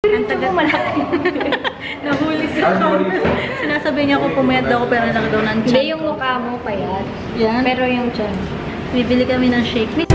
Ang tagal malaki. Nahuli sa camera. Sinasabi niya ako pumayat daw ako pero nalaki daw ng Hindi yung mukha mo payat. Yan. Pero yung tiyan. Bibili kami ng shake.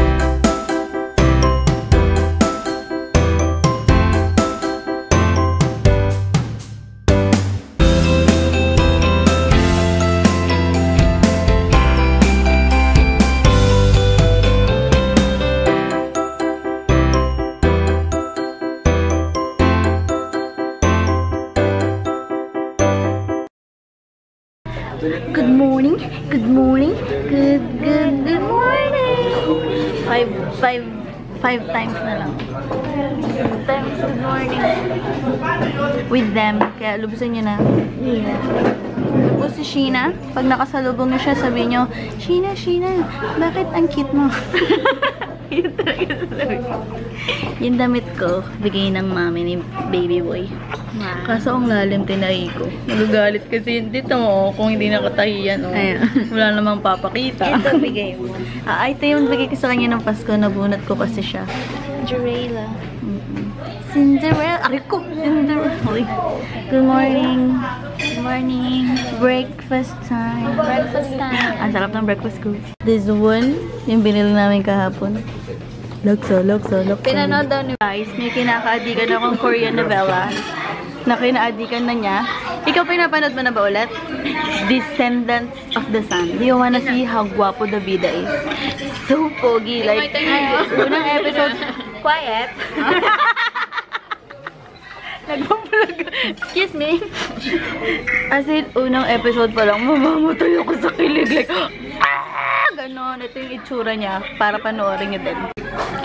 Good morning. Good morning. Good morning. Five times na lang. Times good morning. With them. Kaya lubusan nyo na. Yeah. Tapos si Sheena, pag nakasalubong nyo siya, sabi nyo, Sheena, bakit ang cute mo? Yun talaga sabi ko. Yung damit ko, bigay ng mami ni baby boy. Wow. Kaso ang lalim, tinahi ko. Nagagalit kasi yun. Dito mo, kung hindi nakatahiyan, wala namang papakita. Ito bigay mo. Ito yung bigay ko sa kanya ng Pasko. Nabunot ko kasi siya. Cinderella. Cinderella. Ari ko! Cinderella. Good morning. Good morning. Breakfast time. Breakfast time. Ang sarap ng breakfast ko. This one, yung binili namin kahapon. Laksa. Pinanood daw ni Guys, may kinakaadikan akong Korean novela na kinaadikan na niya. Ikaw pinapanood mo na ba ulit? Descendants of the Sun. Do you wanna see how guwapo the bida is? So pogi. Like, unang episode, quiet. Nagpapalag. Excuse me. As in, unang episode pa lang, mamamatay ako sa kilig. Like, ganon. Ito yung itsura niya para panoorin niyo din.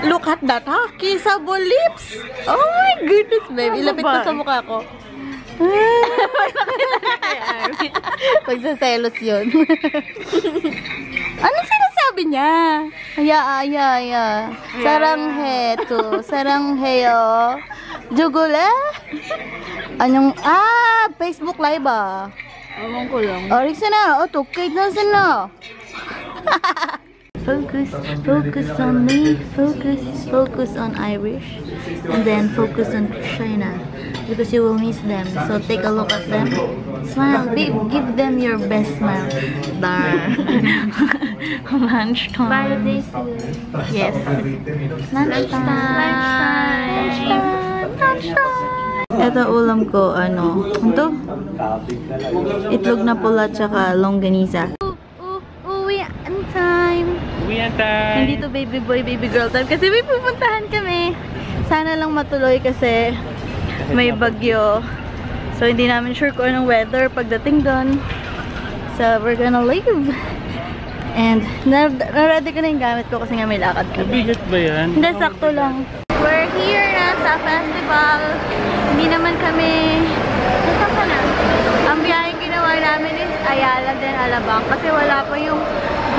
Look at that, ha? Kissable lips! Oh my goodness, babe. Ilapit ko sa mukha ko. Pagsaselos yun. Anong sinasabi niya? Aya. Sarangheyo. Jugula? Anong, Facebook Live ba? Ewan ko lang. Oriksa na. Tukay na sana. Focus on me, focus on Irish, and then focus on China, because you will miss them. So take a look at them, smile, give them your best smile. Dar. Lunchtime. Fridays. Yes. Lunchtime. Ito ulam ko, ito? Itlog na pula tsaka longganisa. Hindi to baby boy, baby girl time kasi may pupuntahan kami. Sana lang matuloy kasi may bagyo. So hindi namin sure kung anong weather pagdating doon. So we're gonna leave. And na-ready ko na yung gamit ko kasi nga may lakad kami. Bigat ba yan? Hindi, sakto lang. We're here na sa festival. Hindi naman kami... Saan ka na? Ang biyaheng ginawa namin is Ayala din Alabang kasi wala pa yung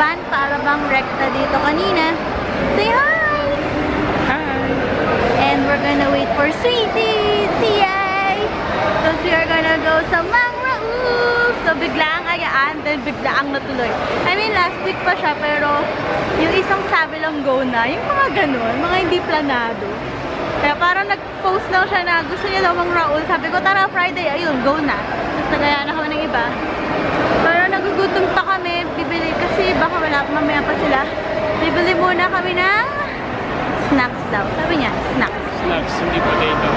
van para bang rekta dito kanina. Say hi! Hi! And we're gonna wait for Sweetie! Yay! Because we are gonna go sa Mang Raoul! So biglaang ayaan, then biglaang natuloy. I mean, last week pa siya, pero yung isang sabi lang go na, yung mga ganun, mga hindi planado. Kaya parang nag-post daw siya na gusto niya daw Mang Raoul. Sabi ko, tara Friday, ayun, go na. Tapos nagaya na kami ng iba. Pero nagugutom pa kami, bibili kasi baka wala, mamaya pa sila. Bibili muna kami ng snacks daw. Sabi niya, snacks. Snacks, hindi potato.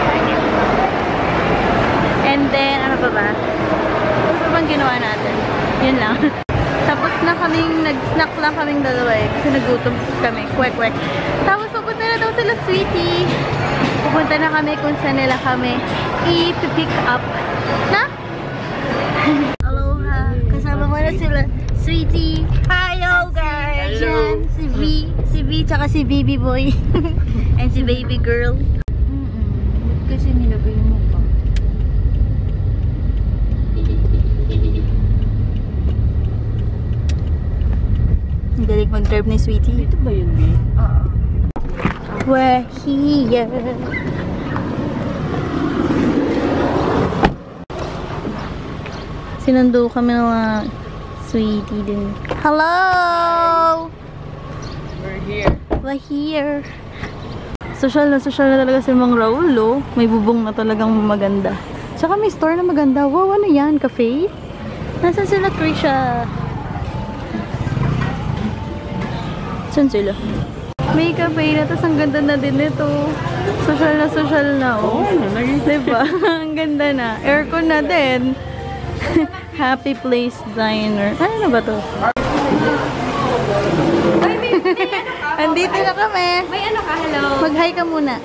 And then, ano pa ba? Ano pa bang ginawa natin? Yun lang. Tapos na kaming, nag-snack lang kaming dalawa eh. Kasi nagutom kami, kwek-kwek. Tapos pupunta na daw sila Sweetie. Pupunta na kami kung saan nila kami i-pick up. Na? Aloha. Kasama mo na sila Sweetie. Hello guys! Yan, si V, tsaka si baby boy. And si baby girl. Kasi nilagay mo pa. Ang galing mag-drive ni Sweetie. Ito ba yun, B? Oo. We're here. Sinundo kami ng mga Sweetie din. Hello! We're here. We're here. Social na talaga si Mang Raul, oh. May bubong na talagang maganda. Tsaka may store na maganda. Wow, ano yan? Cafe? Nasaan sila, Krisha? Saan sila? May cafe na, tapos ang ganda na din ito. Social na, oh. Diba? Ang ganda na. Aircon na din. Happy Place Diner. Ano na ba to? Andito na kami. May ano ka? Hello. Mag-hi ka muna.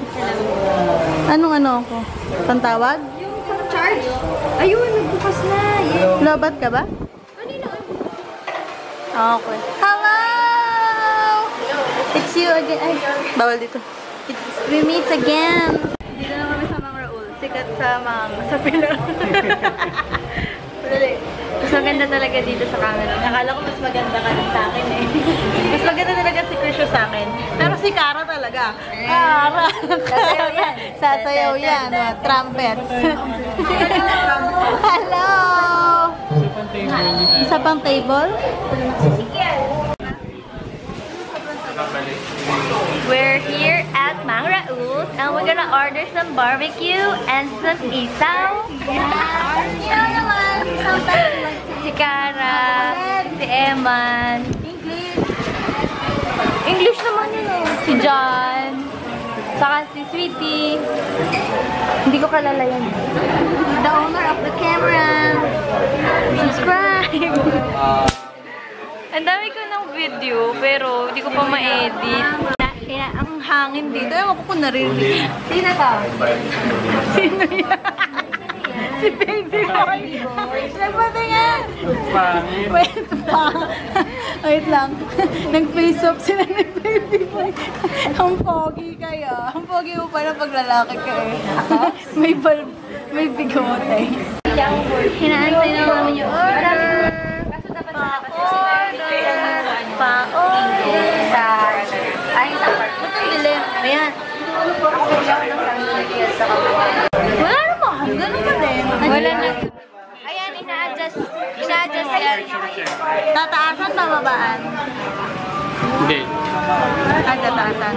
Anong ano ako? Pantawag? Yung charge. Ayun, nagbukas na. Yeah. Lobat ka ba? Kanina. Okay. Hello! It's you again. Ay, bawal dito. We meet again. Dito na kami sa Mang Raul. Sikat sa sa pila. Mas maganda talaga dito sa camera. Nakala ko mas maganda ka rin sa akin eh. Mas maganda talaga si Krisha sa akin. Pero si Cara talaga. Cara! Sasayaw yan. Sasayaw yan. Trumpets. Hello! Isa pang table? We're here at Mang Raul and we're gonna order some barbecue and some isaw. Yeah naman! Si Cara, si Eman. English naman yun oh. Si John. Saka si Sweetie. Hindi ko kalala yan. The owner of the camera. Subscribe! Ang dami ko ng video, pero hindi ko pa ma-edit. Ang hangin dito. Ewan ko kung narinig. Sino to? Sino yan? Si Baby Boy. Nagpatingin. Pangit. Wait lang. Nag-face off sila ni Baby Boy. Ang pogi kaya. Ang pogi mo pala pag lalaki ka eh. May bigote. Hinaantay na namin yung order. Pa-order. Ay, sa Ba't ang dilim? Ayan. Wala naman. Ganun pa din. Wala na. Ayan, ina-adjust yan. Tataasan, bababaan. Hindi. Ay, tataasan.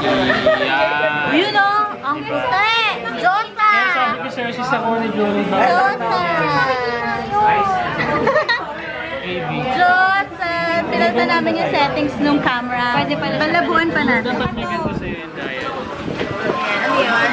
Yeah. Yun o, ang puti. Josa! Sabi ko sa'yo, si Sako ni Johnny ba? Josa! AB. Josa! Pinalta namin yung settings nung camera. Pwede pala. Palabuan pa natin. Dapat may ganito sa'yo yung diet.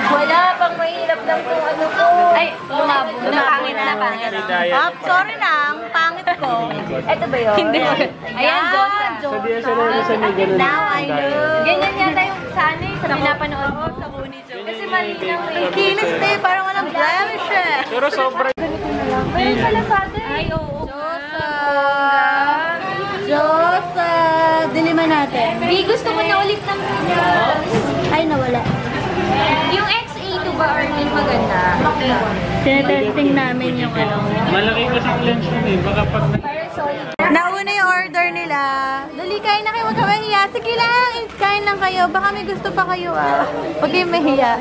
Wala, pang mahirap lang kung ano ko. Ay, lumabo. Pangit na, pangit. May diet. Sorry na, ang pangit ko. Ito ba yun? Hindi ko. Ayan, Josa. Sa DSLR sa may ganun. Now I know. Ganyan yata yung sa ano eh, sa pinapanood mo. Sa Kuni Joe. Kasi malinaw eh. Ang kinis eh, parang walang blemish eh. Pero sobrang... Ayun pala sa atin. Ay, oo. Josa! Josa! Diliman natin. Di, gusto ko na ulit ng Ay, nawala. yung X82 ba or yung maganda? Tinetesting namin yung ano. Malaki kasi yung lens yun eh. Baka pag... Nauna yung order nila. Dali, kain na kayo. Huwag ka mahiya. Sige lang, kain lang kayo. Baka may gusto pa kayo ah. Huwag kayong mahiya.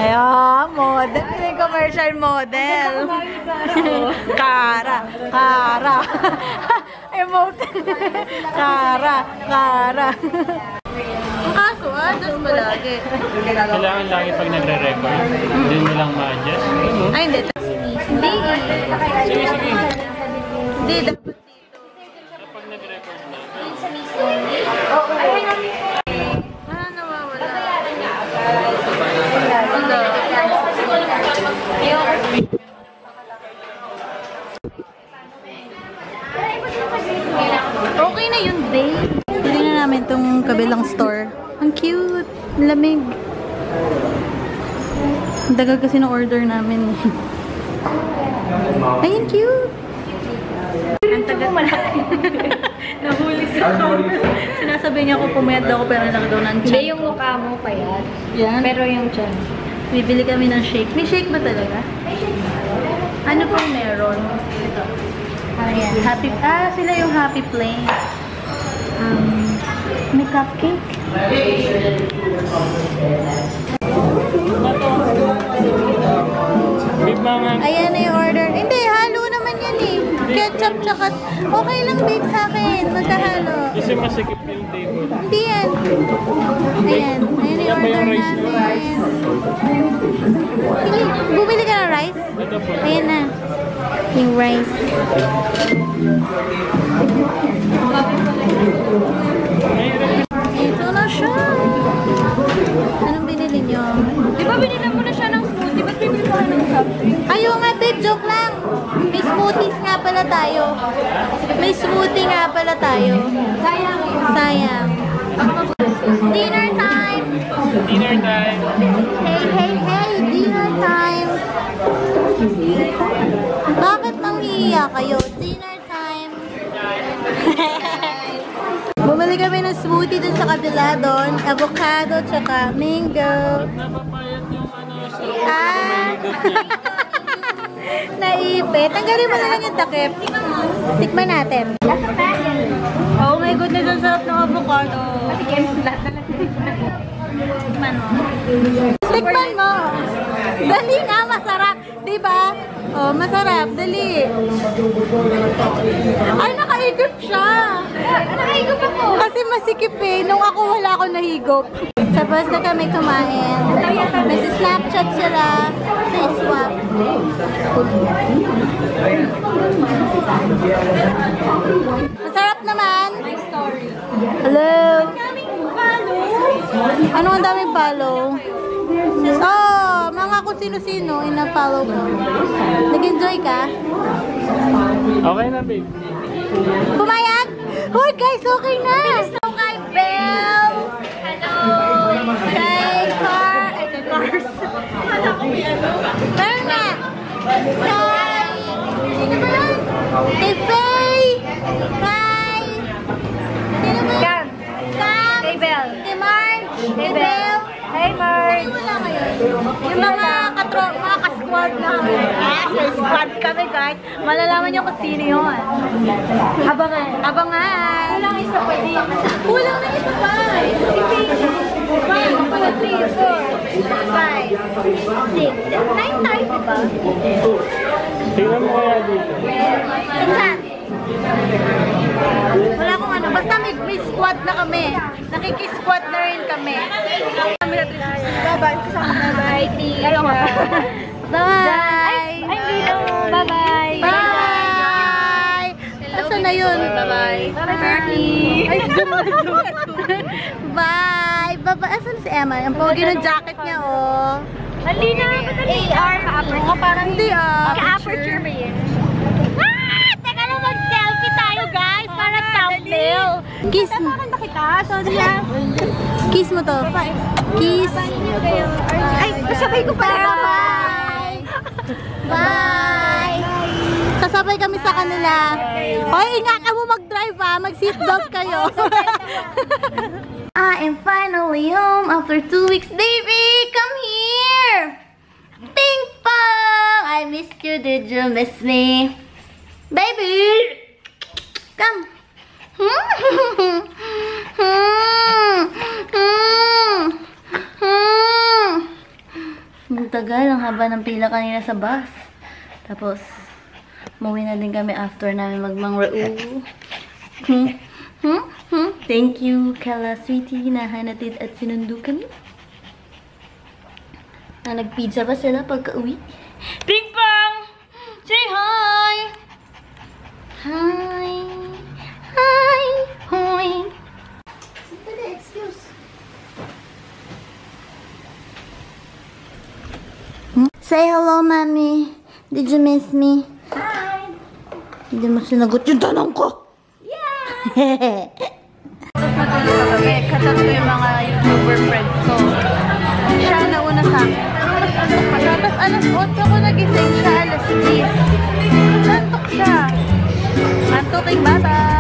Ayan, model. Ito yung commercial model. Cara. Emote. Cara. Ang kaso just palagi. Kailangan lagi pag nagre-record. Hindi mo lang ma-adjust. Ano? Ay, hindi. Hindi. Sige, sige. Hindi, dapat dito. Kapag nag-record na. Ah, nawawala. Okay na yun, babe. Bili na namin tong kabilang store. Ang cute. Lamig. Ang tagal kasi ng order namin. Ay, ang cute. Ang tagal malaki. Nahuli sa camera. Sinasabi niya ako pumayat daw ako pero nalaki daw ng Hindi, chan. yung mukha mo pa yan. Yan. Pero yung chan. Bibili kami ng shake. May shake ba talaga? Ano pong meron? Ito. Ayan. Sila yung Happy Place. May cupcake. Big mga... Ayan na yung order. Hindi, halo naman yan eh. Ketchup ketchup tsaka... Okay lang, babe, sa akin. Magkahalo. Kasi masikip yung table. Hindi yan. Ayan. Ayan yung order namin. Bumili ka ng rice? Ito po. Ayan na. Yung rice. Ito na siya. Anong binili nyo? Di ba binila mo na siya ng smoothie? Ba't bibili ko ng soft drink? Ayaw nga, babe. Joke lang. May smoothies nga pala tayo. May smoothie nga pala tayo. Sayang. Sayang. Dinner time! Dinner time. Hey, hey, hey! Dinner time! Bakit nanghihiya kayo? Dinner time! Bumili kami ng smoothie dun sa kabila doon. Avocado, tsaka mango. Napapayat yung Ah! Naipit. Tanggalin mo na lang yung takip. Tikman natin. Oh my goodness, ang sarap ng avocado. Tikman mo. Tikman mo. Dali nga, masarap. Diba? Oh, masarap. Dali. Ay, nakaigop siya. Nakaigop ako. Kasi masikip eh. Nung ako, wala ako nahigop. Tapos na kami kumain. May Snapchat sila. May swap. Masarap naman. My story. Hello. Daming follow. Ano ang daming follow? Oh, mga kung sino-sino ina-follow ko. Nag-enjoy ka? Okay na, babe. Pumayag? Hoy guys, okay na! So kay Belle! Hello! Kay Car... Ay, kay Cars. Meron na! Kay... Sino ba lang? Kay Faye! Kay... Sino ba yan? Cam! Kay Belle. Kay Marge! Kay Belle. Belle! Hey, Mark. Wala ngayon. Yung mga ka-squad na kami. May squad kami, guys. Malalaman niyo kung sino yun. Abangan. Abangan! Walang isa pwede. Kulang na isa pa. Si Paige. 1, 2, 3, 4, 5, 6, 9 tayo, diba? Tingnan mo kaya dito. Saan? Wala akong ano. Basta may squad na kami. Nakikisquad na rin kami. Bye-bye. Bye-bye. Bye! Ay, dito. Bye-bye. Bye! Asan na yun? Bye-bye. Bye-bye. Ay, bye! Bye! Asan si Emma? Ang pogi ng jacket niya, oh. Halina. AR. Ka-aperture. Parang hindi, ah. Ka-aperture ba yun? Teka lang, mag-selfie tayo, guys! Para thumbnail! Kiss mo. Tatakan ba kita? Sorry, ah. Kiss mo to. Kiss. Ay, sabay ko pala. Bye! Bye! Sasabay kami sa kanila. Hoy, ingatan mo mag-drive, ha? Mag-seatbelt kayo. I am finally home after 2 weeks. Baby, come here! Ping pong! I missed you. Did you miss me? Baby! Come! Ang tagal, ang haba ng pila kanina sa bus. Tapos, umuwi na din kami after namin magmangrao. Thank you, Kala Sweetie, na hanatid at sinundo kami. Na nagpizza ba sila pagka-uwi? Ping Pong! Say hi! Hi! Hi! Hi! Excuse. Say hello, Mommy. Did you miss me? Hi. Hindi mo sinagot yung tanong ko. Yeah. Katas ko yung mga YouTuber friends ko. Siya nauna sa akin. Tapos alas 8 ko nagising siya, alas 10. Santok siya. Antoking bata.